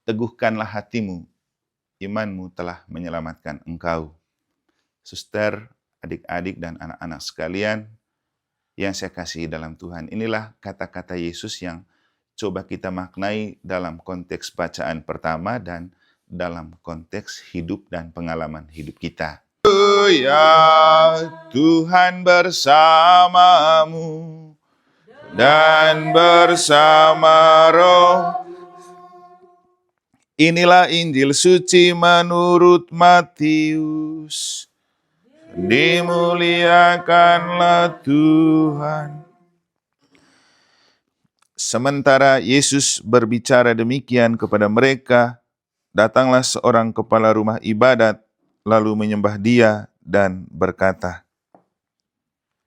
Teguhkanlah hatimu, imanmu telah menyelamatkan engkau. Suster, adik-adik, dan anak-anak sekalian yang saya kasihi dalam Tuhan, inilah kata-kata Yesus yang coba kita maknai dalam konteks bacaan pertama dan dalam konteks hidup dan pengalaman hidup kita. Ya Tuhan bersamamu dan bersama roh. Inilah Injil suci menurut Matius. Dimuliakanlah Tuhan. Sementara Yesus berbicara demikian kepada mereka, datanglah seorang kepala rumah ibadat, lalu menyembah Dia dan berkata,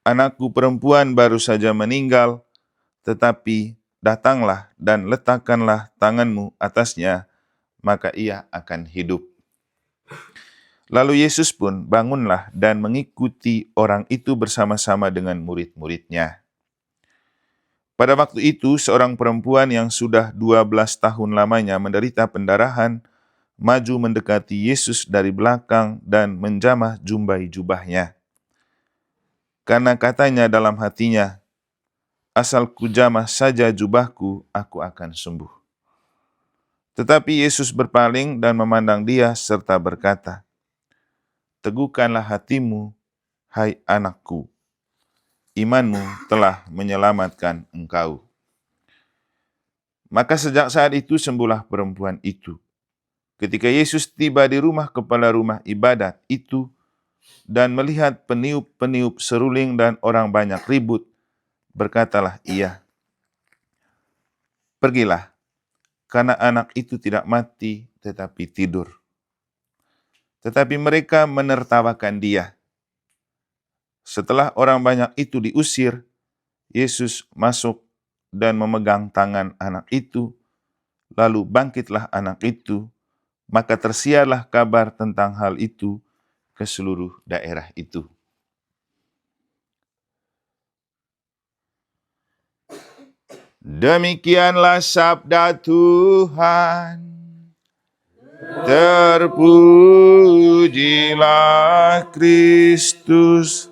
"Anakku perempuan baru saja meninggal, tetapi datanglah dan letakkanlah tanganmu atasnya, maka ia akan hidup." Lalu Yesus pun bangunlah dan mengikuti orang itu bersama-sama dengan murid-muridnya. Pada waktu itu, seorang perempuan yang sudah 12 tahun lamanya menderita pendarahan, maju mendekati Yesus dari belakang dan menjamah jumbai jubahnya. Karena katanya dalam hatinya, "Asal kujamah saja jubahku, aku akan sembuh." Tetapi Yesus berpaling dan memandang dia serta berkata, "Teguhkanlah hatimu, hai anakku. Imanmu telah menyelamatkan engkau." Maka sejak saat itu sembuhlah perempuan itu. Ketika Yesus tiba di rumah kepala rumah ibadat itu dan melihat peniup-peniup seruling dan orang banyak ribut, berkatalah ia, "Pergilah, karena anak itu tidak mati tetapi tidur." Tetapi mereka menertawakan dia. Setelah orang banyak itu diusir, Yesus masuk dan memegang tangan anak itu, lalu bangkitlah anak itu, maka tersiarlah kabar tentang hal itu ke seluruh daerah itu. Demikianlah sabda Tuhan. Terpujilah Kristus.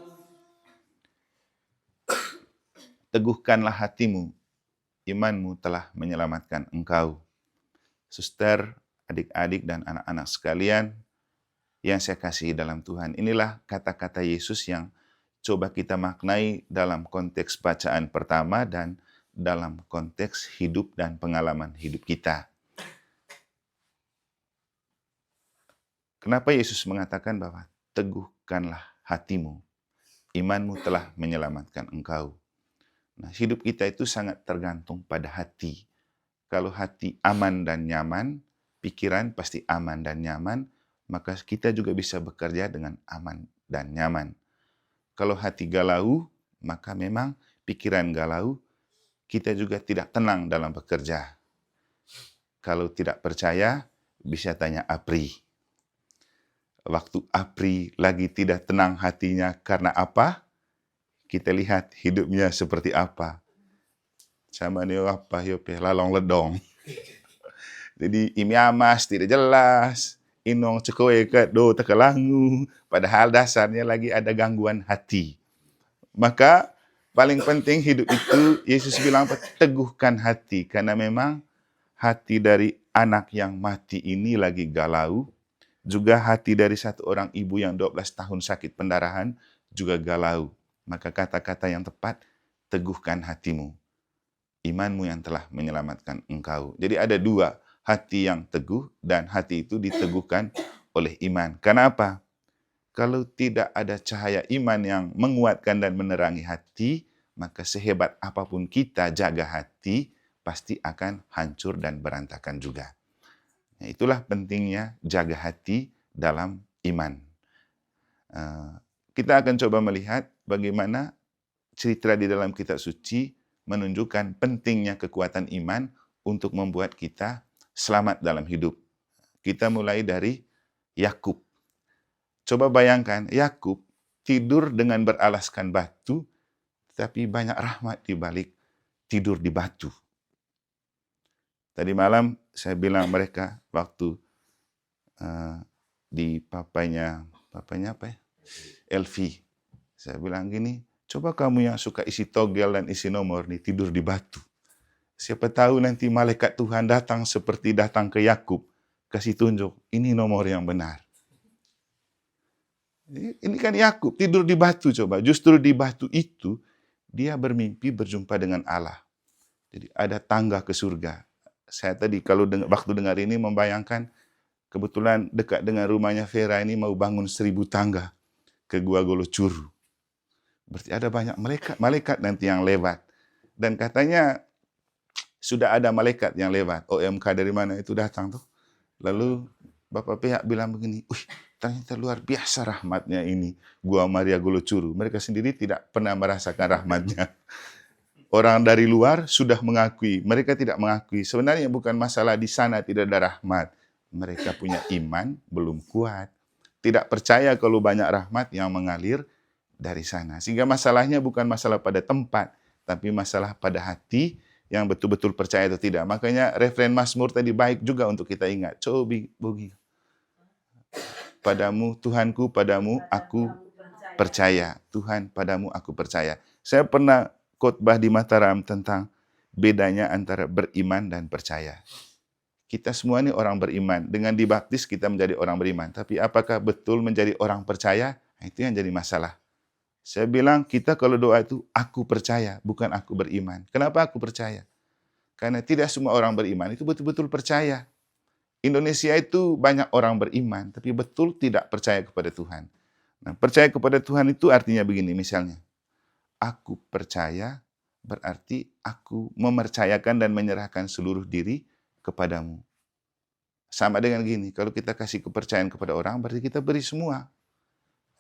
Teguhkanlah hatimu, imanmu telah menyelamatkan engkau. Suster, adik-adik, dan anak-anak sekalian yang saya kasihi dalam Tuhan, inilah kata-kata Yesus yang coba kita maknai dalam konteks bacaan pertama dan dalam konteks hidup dan pengalaman hidup kita. Kenapa Yesus mengatakan bahwa teguhkanlah hatimu, imanmu telah menyelamatkan engkau. Nah, hidup kita itu sangat tergantung pada hati. Kalau hati aman dan nyaman, pikiran pasti aman dan nyaman, maka kita juga bisa bekerja dengan aman dan nyaman. Kalau hati galau, maka memang pikiran galau, kita juga tidak tenang dalam bekerja. Kalau tidak percaya, bisa tanya Apri. Waktu Apri lagi tidak tenang hatinya karena apa? Kita lihat hidupnya seperti apa. Sama ni apa yope lalong ledong. Jadi imiamas tidak jelas, inong cekoe ke do tekelangu, padahal dasarnya lagi ada gangguan hati. Maka paling penting hidup itu Yesus bilang teguhkan hati, karena memang hati dari anak yang mati ini lagi galau, juga hati dari satu orang ibu yang 12 tahun sakit pendarahan juga galau. Maka kata-kata yang tepat, teguhkan hatimu. Imanmu yang telah menyelamatkan engkau. Jadi ada dua, hati yang teguh dan hati itu diteguhkan oleh iman. Kenapa? Kalau tidak ada cahaya iman yang menguatkan dan menerangi hati, maka sehebat apapun kita jaga hati, pasti akan hancur dan berantakan juga. Nah, itulah pentingnya jaga hati dalam iman. Kita akan coba melihat bagaimana cerita di dalam kitab suci menunjukkan pentingnya kekuatan iman untuk membuat kita selamat dalam hidup. Kita mulai dari Yakub. Coba bayangkan, Yakub tidur dengan beralaskan batu, tapi banyak rahmat di balik tidur di batu. Tadi malam saya bilang mereka waktu di papanya apa ya? Elvi. Saya bilang gini, coba kamu yang suka isi togel dan isi nomor nih tidur di batu. Siapa tahu nanti malaikat Tuhan datang seperti datang ke Yakub, kasih tunjuk, ini nomor yang benar. Ini kan Yakub tidur di batu coba. Justru di batu itu dia bermimpi berjumpa dengan Allah. Jadi ada tangga ke surga. Saya tadi kalau waktu dengar ini membayangkan kebetulan dekat dengan rumahnya Vera ini mau bangun 1000 tangga ke Gua Golocuru. Berarti ada banyak malaikat nanti yang lewat. Dan katanya sudah ada malaikat yang lewat. OMK dari mana itu datang tuh. Lalu Bapak pihak bilang begini, ternyata luar biasa rahmatnya ini Gua Maria Golocuru. Mereka sendiri tidak pernah merasakan rahmatnya. Orang dari luar sudah mengakui, mereka tidak mengakui. Sebenarnya bukan masalah di sana tidak ada rahmat. Mereka punya iman belum kuat. Tidak percaya kalau banyak rahmat yang mengalir dari sana. Sehingga masalahnya bukan masalah pada tempat, tapi masalah pada hati yang betul-betul percaya atau tidak. Makanya referen Mazmur tadi baik juga untuk kita ingat. Coba Bogi. Padamu, Tuhanku, padamu aku percaya. Tuhan, padamu aku percaya. Saya pernah khotbah di Mataram tentang bedanya antara beriman dan percaya. Kita semua ini orang beriman. Dengan dibaptis kita menjadi orang beriman. Tapi apakah betul menjadi orang percaya? Itu yang jadi masalah. Saya bilang kita kalau doa itu aku percaya, bukan aku beriman. Kenapa aku percaya? Karena tidak semua orang beriman itu betul-betul percaya. Indonesia itu banyak orang beriman, tapi betul tidak percaya kepada Tuhan. Nah, percaya kepada Tuhan itu artinya begini misalnya. Aku percaya berarti aku mempercayakan dan menyerahkan seluruh diri kepadamu. Sama dengan gini, kalau kita kasih kepercayaan kepada orang, berarti kita beri semua.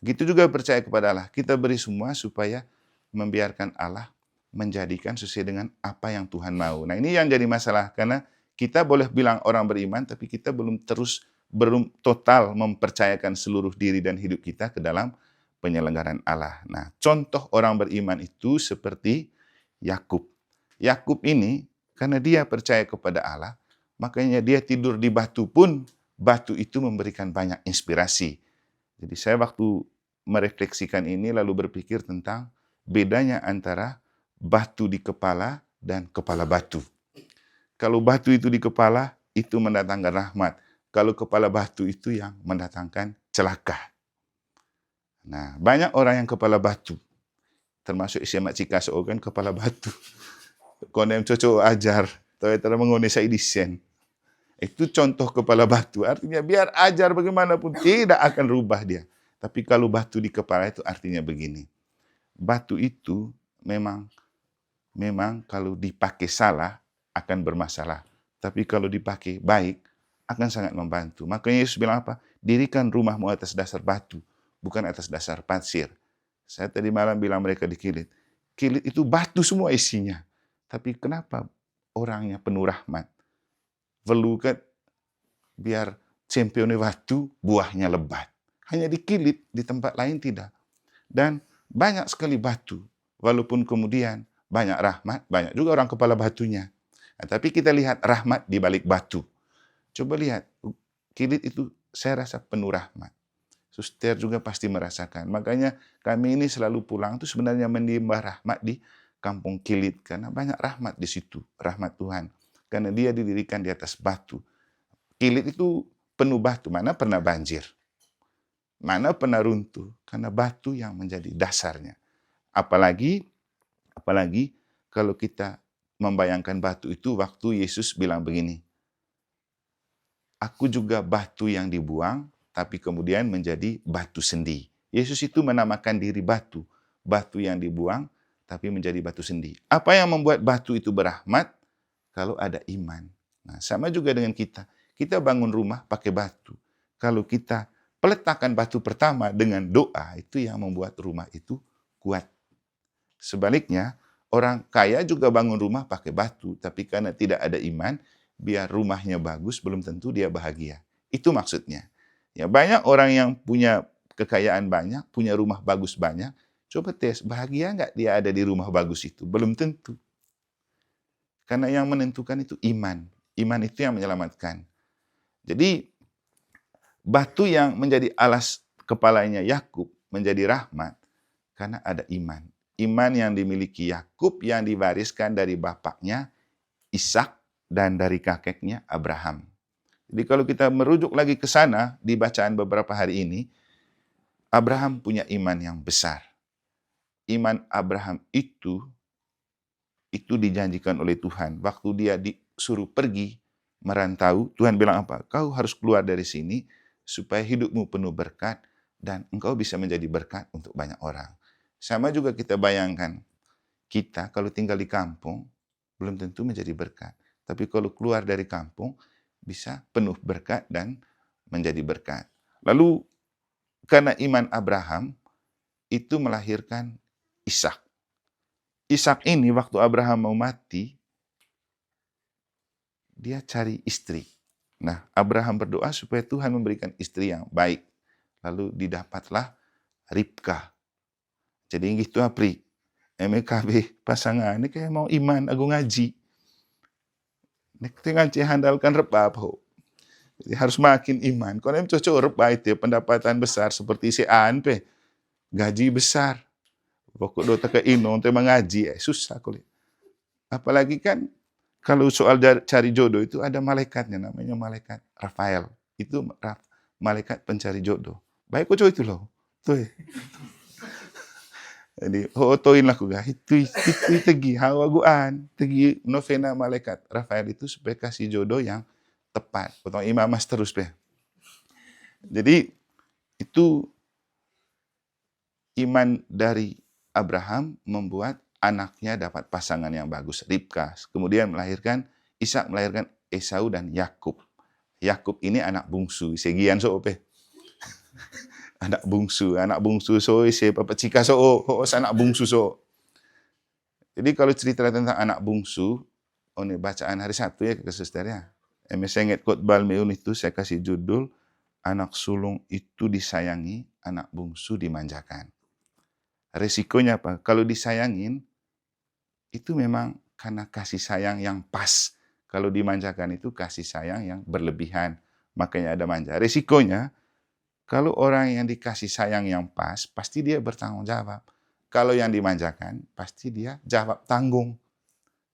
Gitu juga percaya kepada Allah. Kita beri semua supaya membiarkan Allah menjadikan sesuai dengan apa yang Tuhan mau. Nah ini yang jadi masalah, karena kita boleh bilang orang beriman, tapi kita belum total mempercayakan seluruh diri dan hidup kita ke dalam penyelenggaraan Allah. Nah, contoh orang beriman itu seperti Yakub. Yakub ini, karena dia percaya kepada Allah, makanya dia tidur di batu pun, batu itu memberikan banyak inspirasi. Jadi saya waktu merefleksikan ini lalu berpikir tentang bedanya antara batu di kepala dan kepala batu. Kalau batu itu di kepala, itu mendatangkan rahmat. Kalau kepala batu itu yang mendatangkan celaka. Nah, banyak orang yang kepala batu. Termasuk SMA Cikaso kan kepala batu. Konem cocok ajar. Tahu mengone saya desain. Itu contoh kepala batu. Artinya biar ajar bagaimanapun tidak akan rubah dia. Tapi kalau batu di kepala itu artinya begini. Batu itu memang kalau dipakai salah akan bermasalah. Tapi kalau dipakai baik akan sangat membantu. Makanya Yesus bilang apa? Dirikan rumahmu atas dasar batu, bukan atas dasar pasir. Saya tadi malam bilang mereka di Kilit. Kilit itu batu semua isinya. Tapi kenapa orangnya penuh rahmat? Velukan biar cempeone batu, buahnya lebat. Hanya di Kilit, di tempat lain tidak. Dan banyak sekali batu. Walaupun kemudian banyak rahmat, banyak juga orang kepala batunya. Nah, tapi kita lihat rahmat di balik batu. Coba lihat, Kilit itu saya rasa penuh rahmat. Suster juga pasti merasakan. Makanya kami ini selalu pulang itu sebenarnya menimba rahmat di kampung Kilit. Karena banyak rahmat di situ, rahmat Tuhan. Karena dia didirikan di atas batu. Kilit itu penuh batu, mana pernah banjir. Mana pernah runtuh, karena batu yang menjadi dasarnya. Apalagi kalau kita membayangkan batu itu waktu Yesus bilang begini, aku juga batu yang dibuang, tapi kemudian menjadi batu sendi. Yesus itu menamakan diri batu yang dibuang, tapi menjadi batu sendi. Apa yang membuat batu itu berahmat? Kalau ada iman. Nah, sama juga dengan kita. Kita bangun rumah pakai batu. Kalau kita peletakan batu pertama dengan doa, itu yang membuat rumah itu kuat. Sebaliknya, orang kaya juga bangun rumah pakai batu, tapi karena tidak ada iman, biar rumahnya bagus, belum tentu dia bahagia. Itu maksudnya. Ya, banyak orang yang punya kekayaan banyak, punya rumah bagus banyak, coba tes, bahagia nggak dia ada di rumah bagus itu? Belum tentu. Karena yang menentukan itu iman. Iman itu yang menyelamatkan. Jadi batu yang menjadi alas kepalanya Yakub menjadi rahmat karena ada iman. Iman yang dimiliki Yakub yang diwariskan dari bapaknya Ishak dan dari kakeknya Abraham. Jadi kalau kita merujuk lagi ke sana di bacaan beberapa hari ini, Abraham punya iman yang besar. Iman Abraham itu dijanjikan oleh Tuhan. Waktu dia disuruh pergi merantau, Tuhan bilang apa? Kau harus keluar dari sini supaya hidupmu penuh berkat dan engkau bisa menjadi berkat untuk banyak orang. Sama juga kita bayangkan, kita kalau tinggal di kampung belum tentu menjadi berkat. Tapi kalau keluar dari kampung bisa penuh berkat dan menjadi berkat. Lalu karena iman Abraham itu melahirkan Ishak. Ishak ini waktu Abraham mau mati, dia cari istri. Nah, Abraham berdoa supaya Tuhan memberikan istri yang baik. Lalu didapatlah Ribka. Jadi gitu apri. MKB pasangan ini kayak mau iman aku ngaji. Nek ngaji handalkan reba apa. Jadi harus makin iman. Kalau yang cocok reba itu pendapatan besar seperti si An pe. Gaji besar. Pokok dota ke ino untuk mengaji susah kulit. Apalagi kan kalau soal cari jodoh itu ada malaikatnya namanya malaikat Rafael. Itu malaikat pencari jodoh. Baik kok itu loh. Tuh. Jadi hotoin lah ku itu tegi hawaguan tegi novena malaikat Rafael itu supaya kasih jodoh yang tepat. Potong imamas terus pe. Jadi itu iman dari Abraham membuat anaknya dapat pasangan yang bagus, Ribka. Kemudian melahirkan Ishak, melahirkan Esau dan Yakub. Yakub ini anak bungsu, segian so pe. Anak bungsu so ise papa cika so anak bungsu so. Jadi kalau cerita tentang anak bungsu, ini bacaan hari Sabtu ya ke suster ya. Senget khotbah meun itu saya kasih judul anak sulung itu disayangi, anak bungsu dimanjakan. Resikonya apa? Kalau disayangin, itu memang karena kasih sayang yang pas. Kalau dimanjakan itu kasih sayang yang berlebihan. Makanya ada manja. Resikonya, kalau orang yang dikasih sayang yang pas, pasti dia bertanggung jawab. Kalau yang dimanjakan, pasti dia jawab tanggung.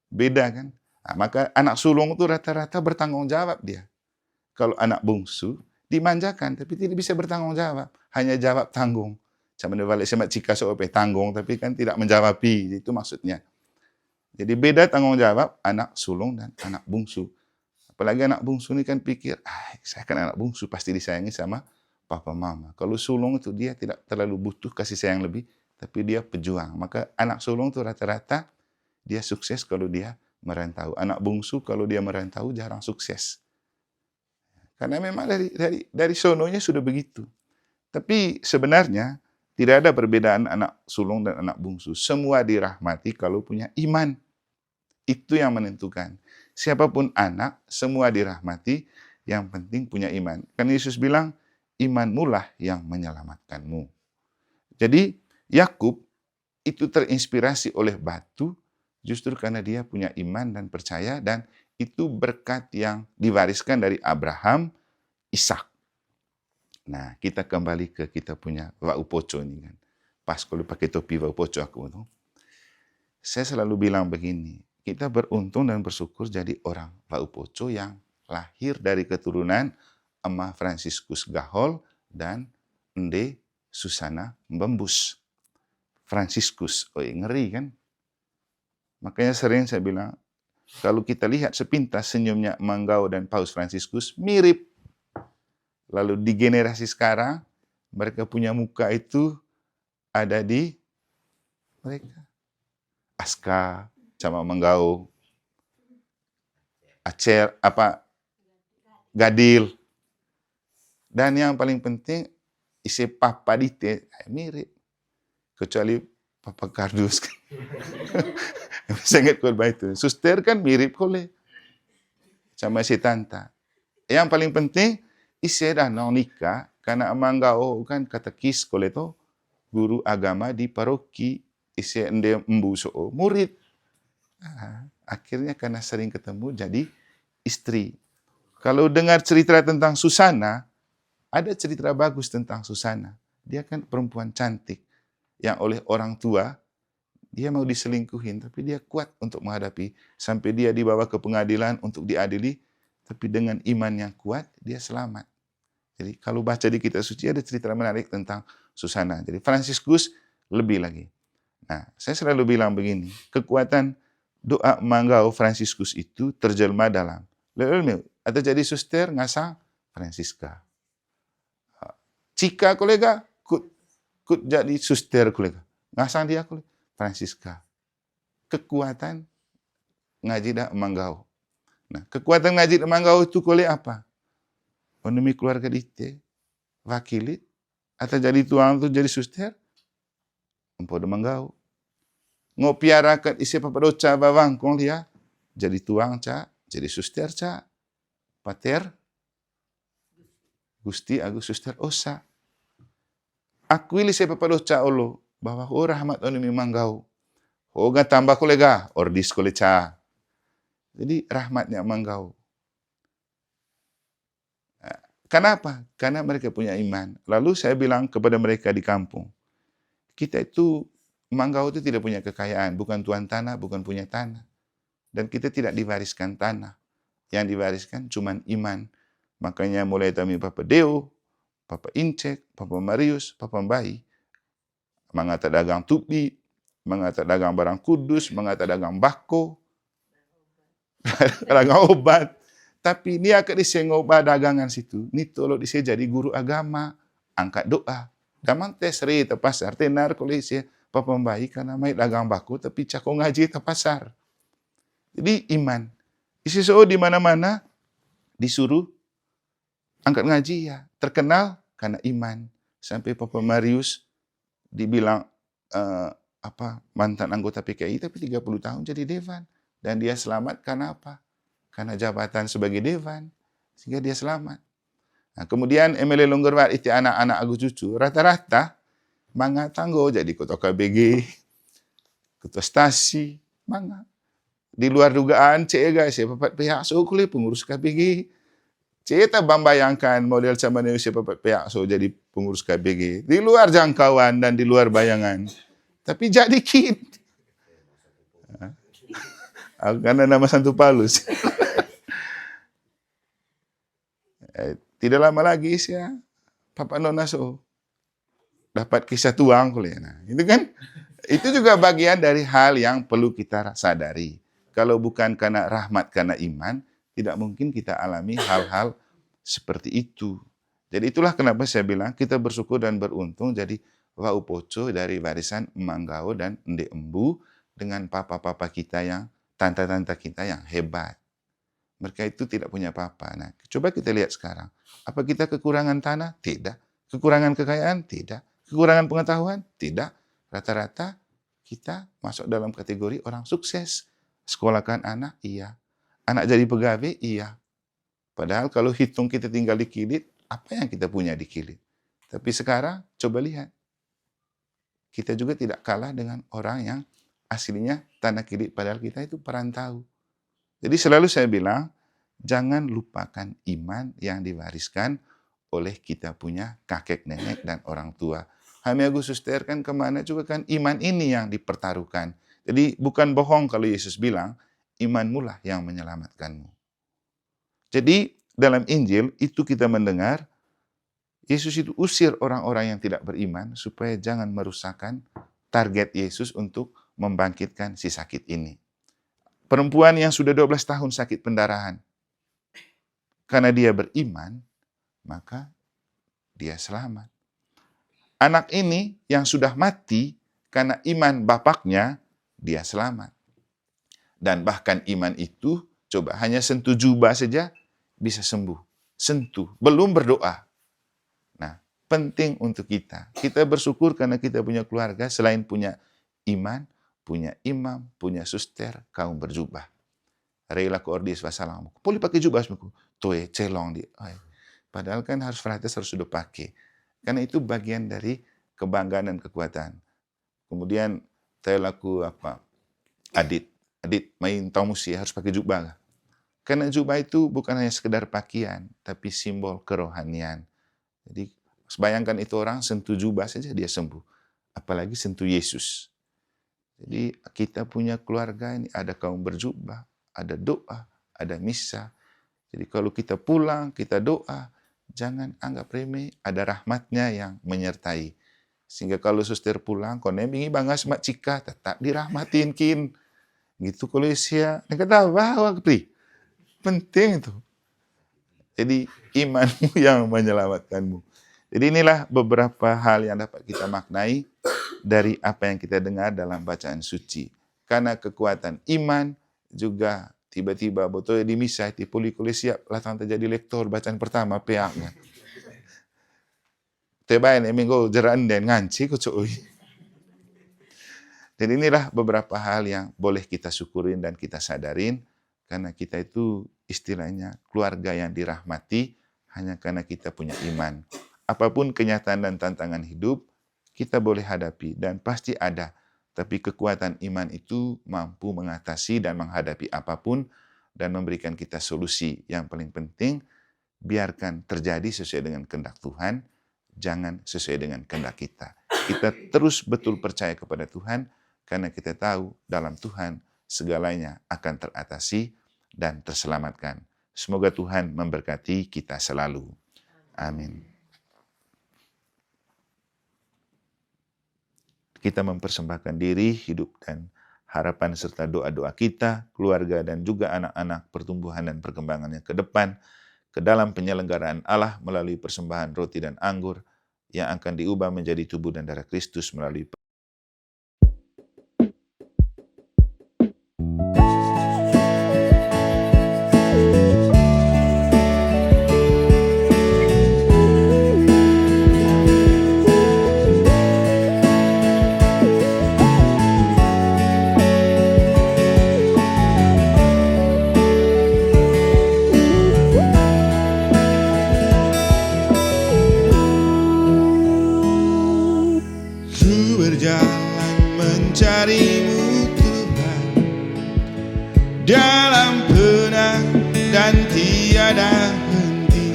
Beda kan? Nah, maka anak sulung itu rata-rata bertanggung jawab dia. Kalau anak bungsu, dimanjakan, tapi tidak bisa bertanggung jawab. Hanya jawab tanggung. Sama balik sama cika sope tanggung, tapi kan tidak menjawabi. Itu maksudnya. Jadi beda tanggung jawab anak sulung dan anak bungsu. Apalagi anak bungsu ini kan pikir, saya kan anak bungsu, pasti disayangi sama papa mama. Kalau sulung itu dia tidak terlalu butuh kasih sayang lebih, tapi dia pejuang. Maka anak sulung itu rata-rata dia sukses kalau dia merantau. Anak bungsu kalau dia merantau jarang sukses. Karena memang dari sononya sudah begitu. Tapi sebenarnya tidak ada perbedaan anak sulung dan anak bungsu. Semua dirahmati kalau punya iman. Itu yang menentukan. Siapapun anak, semua dirahmati. Yang penting punya iman. Kan Yesus bilang, imanmu lah yang menyelamatkanmu. Jadi, Yakub itu terinspirasi oleh batu, justru karena dia punya iman dan percaya, dan itu berkat yang diwariskan dari Abraham, Ishak. Nah, kita kembali ke kita punya Wak Upoco ini kan. Pas kalau pakai topi Wak Upoco aku tuh. Saya selalu bilang begini, kita beruntung dan bersyukur jadi orang Wak Upoco yang lahir dari keturunan Emma Franciscus Gahol dan Ende Susana Mbembus. Franciscus, ngeri kan? Makanya sering saya bilang, kalau kita lihat sepintas senyumnya Manggao dan Paus Franciscus, mirip. Lalu di generasi sekarang, mereka punya muka itu ada di mereka. Aska, sama Manggao, Acer, Gadil. Dan yang paling penting, isi Papa Dite, mirip. Kecuali Papa Kardus. Saya ingat khotbah itu. Suster kan mirip kole. Sama si Tanta. Yang paling penting, isi dah nikah, karena Manggao kan katekis kole to, guru agama di paroki, isi ende embuso, murid. Akhirnya karena sering ketemu, jadi istri. Kalau dengar cerita tentang Susana, ada cerita bagus tentang Susana. Dia kan perempuan cantik yang oleh orang tua dia mau diselingkuhin, tapi dia kuat untuk menghadapi sampai dia dibawa ke pengadilan untuk diadili, tapi dengan iman yang kuat dia selamat. Jadi kalau baca di kitab suci ada cerita menarik tentang Susana. Jadi Fransiskus lebih lagi. Nah, saya selalu bilang begini, kekuatan doa manggau Fransiskus itu terjelma dalam atau jadi suster ngasang Francisca. Cika kolega, kut jadi suster kolega. Ngasang dia kolega, Francisca. Kekuatan ngaji dah manggau. Nah, kekuatan ngaji dah manggau itu koleh apa? Demi keluarga dite, wakilit, atau jadi tuang tu jadi suster, empo dah manggau. Ngopiarakan isi papadoca bawang kong dia, jadi tuang ca, jadi suster ca, pater, Gusti Agus suster osa. Aku ili isi papadoca olo, bahwa ho rahmat oni manggau. Hoga tambah kolega, ordis kole ca. Jadi rahmatnya manggau. Kenapa? Karena mereka punya iman. Lalu saya bilang kepada mereka di kampung, kita itu, manggau itu tidak punya kekayaan, bukan tuan tanah, bukan punya tanah. Dan kita tidak diwariskan tanah. Yang diwariskan cuma iman. Makanya mulai kami Papa Deo, Papa Incek, Papa Marius, Papa Bayi, mengata dagang tupi, mengata dagang barang kudus, mengata dagang bako, dagang obat. Tapi ini akan disengoba dagangan situ. Ini tolong dia jadi guru agama, angkat doa. Daman tes re te pasar, tenar kolesi Papa Bayi karena mai dagang bako tapi cako ngaji te pasar. Jadi iman. Isi so di mana-mana disuruh angkat ngaji ya, terkenal karena iman. Sampai Papa Marius dibilang mantan anggota PKI tapi 30 tahun jadi dewan dan dia selamat karena apa? Karena jabatan sebagai dewan sehingga dia selamat. Nah, kemudian MLA Longgarwat itu anak-anak Agus Cucu rata-rata manga tanggo jadi ketua KBG, ketua stasi, manga. Di luar dugaan guys, papat pihak so kulit pengurus KBG. Kita membayangkan model zaman Indonesia papat pihak so jadi pengurus KBG. Di luar jangkauan dan di luar bayangan. Tapi jadi kid. Karena nama Santo Paulus. Tidak lama lagi saya Papa Nona so dapat kisah tuang kuliah. Nah, itu kan itu juga bagian dari hal yang perlu kita sadari. Kalau bukan karena rahmat, karena iman, tidak mungkin kita alami hal-hal seperti itu. Jadi itulah kenapa saya bilang kita bersyukur dan beruntung jadi waupoco dari warisan Manggao dan Ende Embu dengan papa-papa kita yang tante-tante kita yang hebat. Mereka itu tidak punya apa-apa. Nah, coba kita lihat sekarang. Apa kita kekurangan tanah? Tidak. Kekurangan kekayaan? Tidak. Kekurangan pengetahuan? Tidak. Rata-rata kita masuk dalam kategori orang sukses. Sekolahkan anak? Iya. Anak jadi pegawai? Iya. Padahal kalau hitung kita tinggal di Kilit, apa yang kita punya di Kilit? Tapi sekarang, coba lihat. Kita juga tidak kalah dengan orang yang aslinya tanah Kilit, padahal kita itu perantau. Jadi selalu saya bilang, jangan lupakan iman yang diwariskan oleh kita punya kakek nenek dan orang tua. Hami Agus Suster kan kemana juga kan iman ini yang dipertaruhkan. Jadi bukan bohong kalau Yesus bilang, imanmu lah yang menyelamatkanmu. Jadi dalam Injil itu kita mendengar, Yesus itu usir orang-orang yang tidak beriman supaya jangan merusakkan target Yesus untuk membangkitkan si sakit ini. Perempuan yang sudah 12 tahun sakit pendarahan. Karena dia beriman, maka dia selamat. Anak ini yang sudah mati, karena iman bapaknya, dia selamat. Dan bahkan iman itu, coba hanya sentuh jubah saja, bisa sembuh. Sentuh, belum berdoa. Nah, penting untuk kita. Kita bersyukur karena kita punya keluarga, selain punya iman, punya imam, punya suster, kaum berjubah. Rela ko ordis wasalam. Boleh pakai jubah semua. Toe celong di. Padahal kan harus frates harus sudah pakai. Karena itu bagian dari kebanggaan dan kekuatan. Kemudian saya laku apa? Adit main tamusi harus pakai jubah. Karena jubah itu bukan hanya sekedar pakaian, tapi simbol kerohanian. Jadi bayangkan itu orang sentuh jubah saja dia sembuh. Apalagi sentuh Yesus. Jadi kita punya keluarga ini ada kaum berjubah, ada doa, ada misa. Jadi kalau kita pulang, kita doa, jangan anggap remeh, ada rahmatnya yang menyertai. Sehingga kalau suster pulang, kau nebingi bangas mak cika, tetap dirahmatin kin. Gitu kalau sia, mereka tahu bahwa penting itu. Jadi imanmu yang menyelamatkanmu. Jadi inilah beberapa hal yang dapat kita maknai dari apa yang kita dengar dalam bacaan suci. Karena kekuatan iman juga tiba-tiba betul di misa di puli siap latang terjadi lektor bacaan pertama pihaknya. Tebain minggu jeran dan nganci kucuy. Jadi inilah beberapa hal yang boleh kita syukurin dan kita sadarin karena kita itu istilahnya keluarga yang dirahmati hanya karena kita punya iman. Apapun kenyataan dan tantangan hidup, kita boleh hadapi dan pasti ada. Tapi kekuatan iman itu mampu mengatasi dan menghadapi apapun dan memberikan kita solusi. Yang paling penting, biarkan terjadi sesuai dengan kehendak Tuhan, jangan sesuai dengan kehendak kita. Kita terus betul percaya kepada Tuhan, karena kita tahu dalam Tuhan segalanya akan teratasi dan terselamatkan. Semoga Tuhan memberkati kita selalu. Amin. Kita mempersembahkan diri, hidup dan harapan serta doa-doa kita, keluarga dan juga anak-anak pertumbuhan dan perkembangannya ke depan, ke dalam penyelenggaraan Allah melalui persembahan roti dan anggur yang akan diubah menjadi tubuh dan darah Kristus melalui mencarimu Tuhan dalam penang dan tiada henti.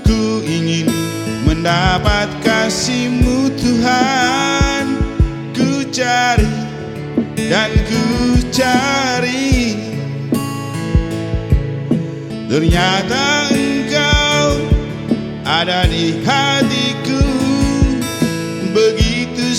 Ku ingin mendapat kasih-Mu Tuhan, ku cari dan ku cari. Ternyata Engkau ada di hatiku begitu